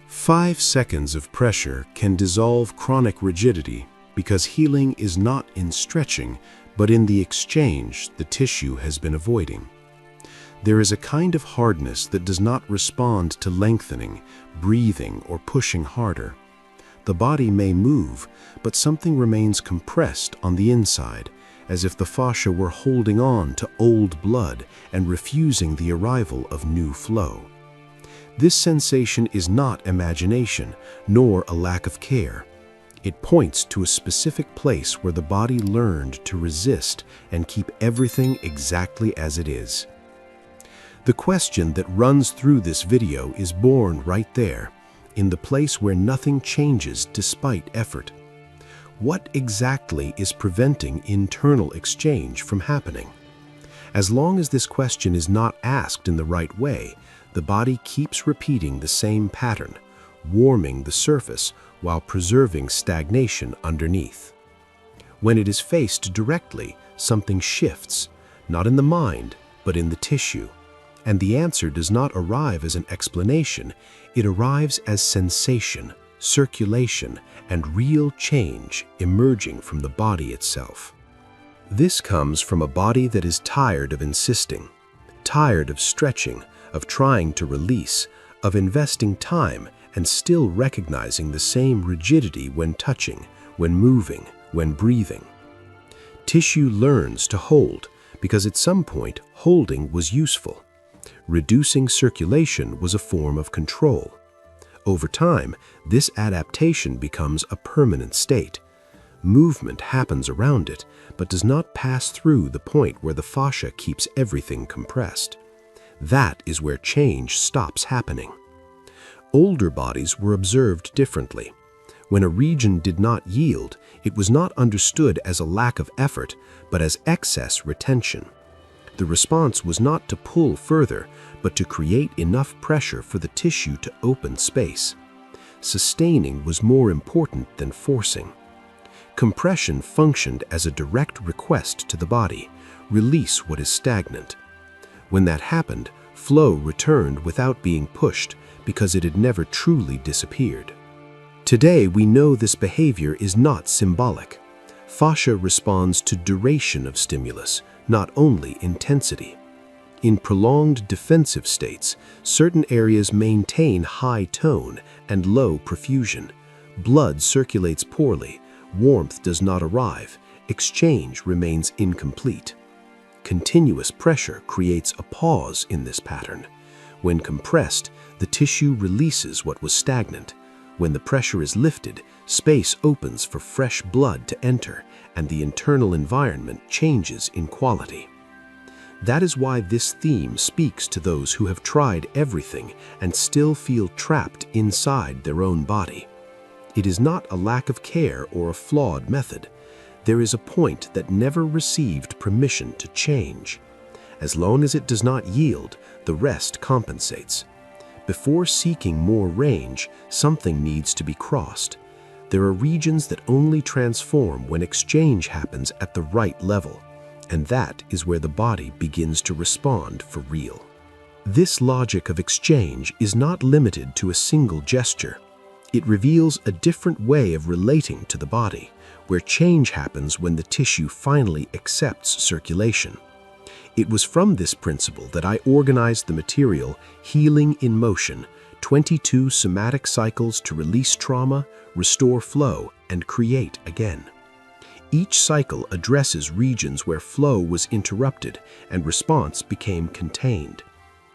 5 seconds of pressure can dissolve chronic rigidity because healing is not in stretching, but in the exchange the tissue has been avoiding. There is a kind of hardness that does not respond to lengthening, breathing, or pushing harder. The body may move, but something remains compressed on the inside, as if the fascia were holding on to old blood and refusing the arrival of new flow. This sensation is not imagination, nor a lack of care. It points to a specific place where the body learned to resist and keep everything exactly as it is. The question that runs through this video is born right there, in the place where nothing changes despite effort. What exactly is preventing internal exchange from happening? As long as this question is not asked in the right way, the body keeps repeating the same pattern, warming the surface while preserving stagnation underneath. When it is faced directly, something shifts, not in the mind, but in the tissue. And the answer does not arrive as an explanation, it arrives as sensation, circulation, and real change emerging from the body itself. This comes from a body that is tired of insisting, tired of stretching, of trying to release, of investing time and still recognizing the same rigidity when touching, when moving, when breathing. Tissue learns to hold because at some point holding was useful. Reducing circulation was a form of control. Over time, this adaptation becomes a permanent state. Movement happens around it, but does not pass through the point where the fascia keeps everything compressed. That is where change stops happening. Older bodies were observed differently. When a region did not yield, it was not understood as a lack of effort, but as excess retention. The response was not to pull further, but to create enough pressure for the tissue to open space. Sustaining was more important than forcing. Compression functioned as a direct request to the body, release what is stagnant. When that happened, flow returned without being pushed because it had never truly disappeared. Today, we know this behavior is not symbolic. Fascia responds to duration of stimulus, not only intensity. In prolonged defensive states, certain areas maintain high tone and low perfusion. Blood circulates poorly, warmth does not arrive, exchange remains incomplete. Continuous pressure creates a pause in this pattern. When compressed, the tissue releases what was stagnant. When the pressure is lifted, space opens for fresh blood to enter, and the internal environment changes in quality. That is why this theme speaks to those who have tried everything and still feel trapped inside their own body. It is not a lack of care or a flawed method. There is a point that never received permission to change. As long as it does not yield, the rest compensates. Before seeking more range, something needs to be crossed. There are regions that only transform when exchange happens at the right level, and that is where the body begins to respond for real. This logic of exchange is not limited to a single gesture. It reveals a different way of relating to the body, where change happens when the tissue finally accepts circulation. It was from this principle that I organized the material Healing in Motion, 22 somatic cycles to release trauma, restore flow, and create again. Each cycle addresses regions where flow was interrupted and response became contained.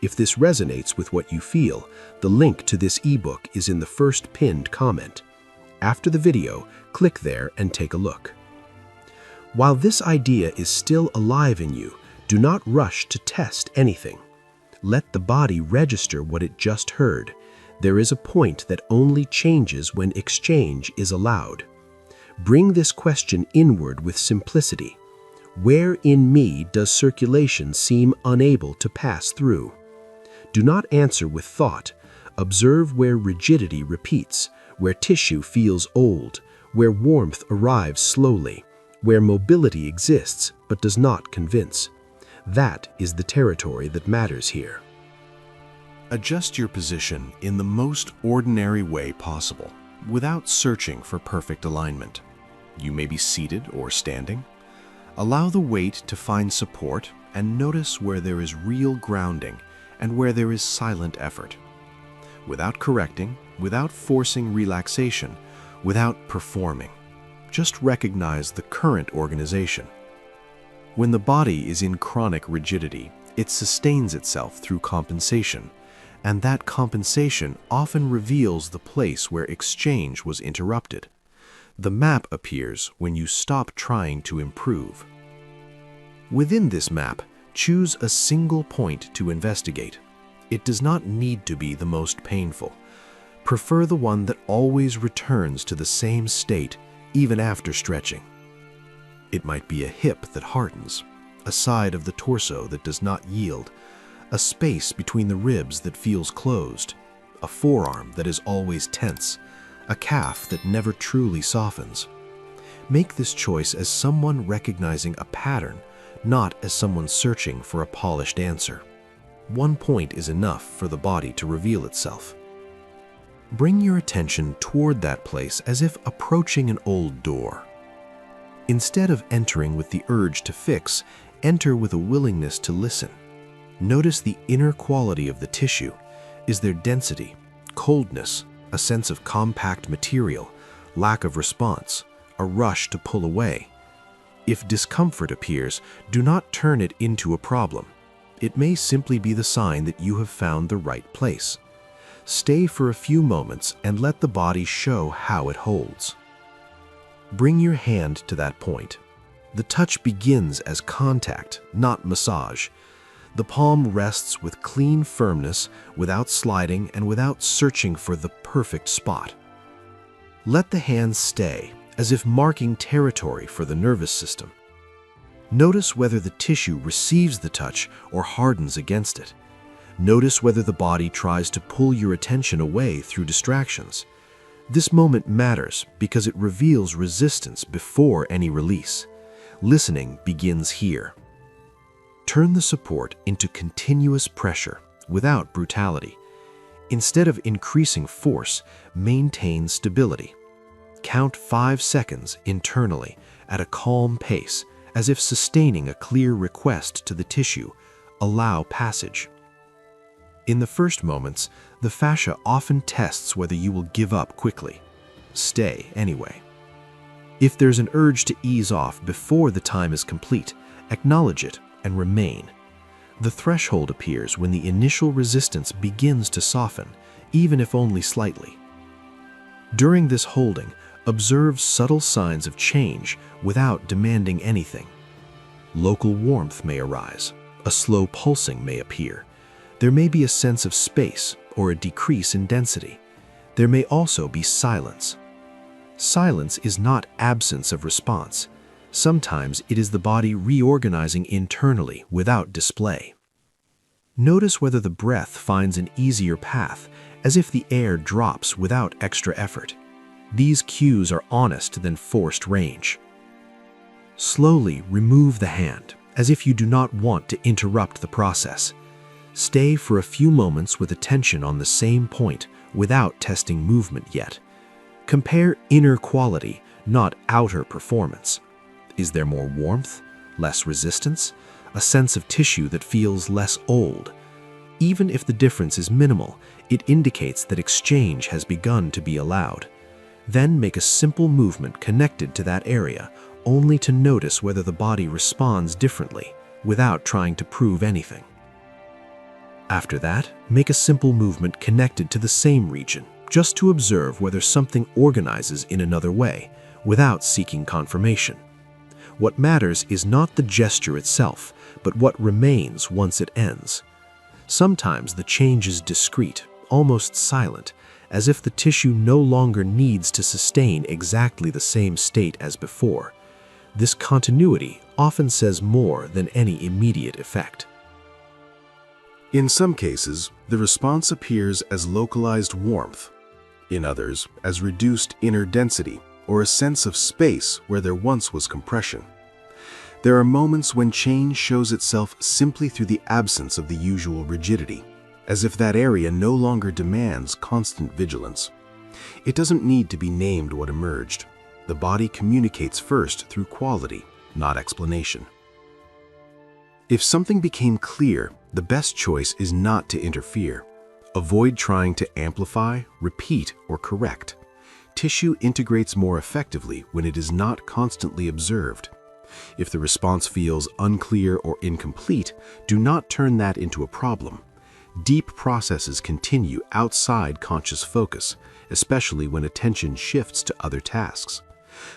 If this resonates with what you feel, the link to this ebook is in the first pinned comment. After the video, click there and take a look. While this idea is still alive in you, do not rush to test anything. Let the body register what it just heard. There is a point that only changes when exchange is allowed. Bring this question inward with simplicity. Where in me does circulation seem unable to pass through? Do not answer with thought. Observe where rigidity repeats, where tissue feels old, where warmth arrives slowly, where mobility exists but does not convince. That is the territory that matters here. Adjust your position in the most ordinary way possible, without searching for perfect alignment. You may be seated or standing. Allow the weight to find support and notice where there is real grounding and where there is silent effort. Without correcting, without forcing relaxation, without performing. Just recognize the current organization. When the body is in chronic rigidity, it sustains itself through compensation, and that compensation often reveals the place where exchange was interrupted. The map appears when you stop trying to improve. Within this map, choose a single point to investigate. It does not need to be the most painful. Prefer the one that always returns to the same state, even after stretching. It might be a hip that hardens, a side of the torso that does not yield, a space between the ribs that feels closed, a forearm that is always tense, a calf that never truly softens. Make this choice as someone recognizing a pattern, not as someone searching for a polished answer. One point is enough for the body to reveal itself. Bring your attention toward that place as if approaching an old door. Instead of entering with the urge to fix, enter with a willingness to listen. Notice the inner quality of the tissue. Is there density, coldness, a sense of compact material, lack of response, a rush to pull away? If discomfort appears, do not turn it into a problem. It may simply be the sign that you have found the right place. Stay for a few moments and let the body show how it holds. Bring your hand to that point. The touch begins as contact, not massage. The palm rests with clean firmness, without sliding and without searching for the perfect spot. Let the hand stay, as if marking territory for the nervous system. Notice whether the tissue receives the touch or hardens against it. Notice whether the body tries to pull your attention away through distractions. This moment matters because it reveals resistance before any release. Listening begins here. Turn the support into continuous pressure without brutality. Instead of increasing force, maintain stability. Count 5 seconds internally at a calm pace, as if sustaining a clear request to the tissue. Allow passage. In the first moments, the fascia often tests whether you will give up quickly. Stay anyway. If there's an urge to ease off before the time is complete, acknowledge it and remain. The threshold appears when the initial resistance begins to soften, even if only slightly. During this holding, observe subtle signs of change without demanding anything. Local warmth may arise. A slow pulsing may appear. There may be a sense of space or a decrease in density. There may also be silence. Silence is not absence of response. Sometimes it is the body reorganizing internally without display. Notice whether the breath finds an easier path, as if the air drops without extra effort. These cues are honest than forced range. Slowly remove the hand, as if you do not want to interrupt the process. Stay for a few moments with attention on the same point without testing movement yet. Compare inner quality, not outer performance. Is there more warmth, less resistance, a sense of tissue that feels less old? Even if the difference is minimal, it indicates that exchange has begun to be allowed. Then make a simple movement connected to that area, only to notice whether the body responds differently, without trying to prove anything. After that, make a simple movement connected to the same region, just to observe whether something organizes in another way, without seeking confirmation. What matters is not the gesture itself, but what remains once it ends. Sometimes the change is discreet, almost silent, as if the tissue no longer needs to sustain exactly the same state as before. This continuity often says more than any immediate effect. In some cases, the response appears as localized warmth. In others, as reduced inner density or a sense of space where there once was compression. There are moments when change shows itself simply through the absence of the usual rigidity, as if that area no longer demands constant vigilance. It doesn't need to be named what emerged. The body communicates first through quality, not explanation. If something became clear, the best choice is not to interfere. Avoid trying to amplify, repeat, or correct. Tissue integrates more effectively when it is not constantly observed. If the response feels unclear or incomplete, do not turn that into a problem. Deep processes continue outside conscious focus, especially when attention shifts to other tasks.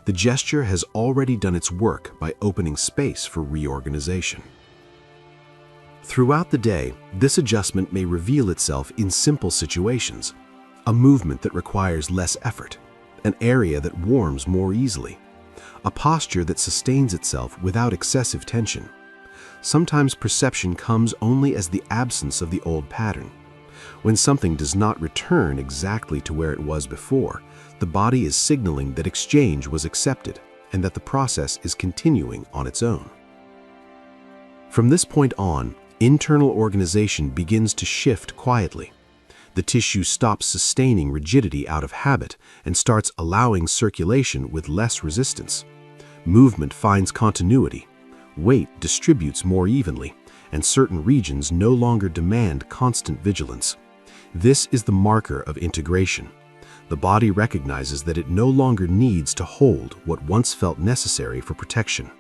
The gesture has already done its work by opening space for reorganization. Throughout the day, this adjustment may reveal itself in simple situations: a movement that requires less effort, an area that warms more easily, a posture that sustains itself without excessive tension. Sometimes perception comes only as the absence of the old pattern. When something does not return exactly to where it was before, the body is signaling that exchange was accepted and that the process is continuing on its own. From this point on, internal organization begins to shift quietly. The tissue stops sustaining rigidity out of habit and starts allowing circulation with less resistance. Movement finds continuity. Weight distributes more evenly, and certain regions no longer demand constant vigilance. This is the marker of integration. The body recognizes that it no longer needs to hold what once felt necessary for protection.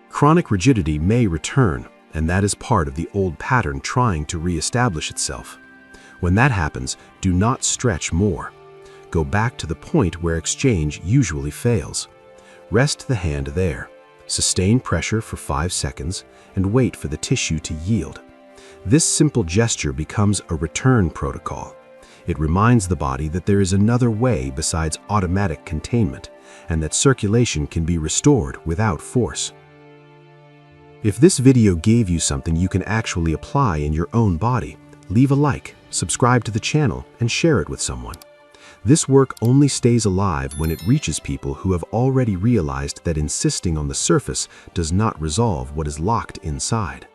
Chronic rigidity may return, and that is part of the old pattern trying to reestablish itself. When that happens, do not stretch more. Go back to the point where exchange usually fails. Rest the hand there. Sustain pressure for 5 seconds and wait for the tissue to yield. This simple gesture becomes a return protocol. It reminds the body that there is another way besides automatic containment, and that circulation can be restored without force. If this video gave you something you can actually apply in your own body, leave a like, subscribe to the channel, and share it with someone. This work only stays alive when it reaches people who have already realized that insisting on the surface does not resolve what is locked inside.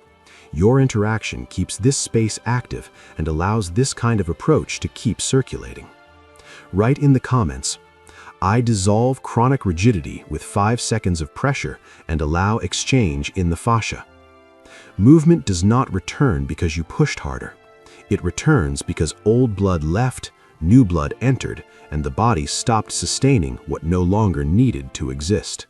Your interaction keeps this space active and allows this kind of approach to keep circulating. Write in the comments, "I dissolve chronic rigidity with 5 seconds of pressure and allow exchange in the fascia." Movement does not return because you pushed harder. It returns because old blood left, new blood entered, and the body stopped sustaining what no longer needed to exist.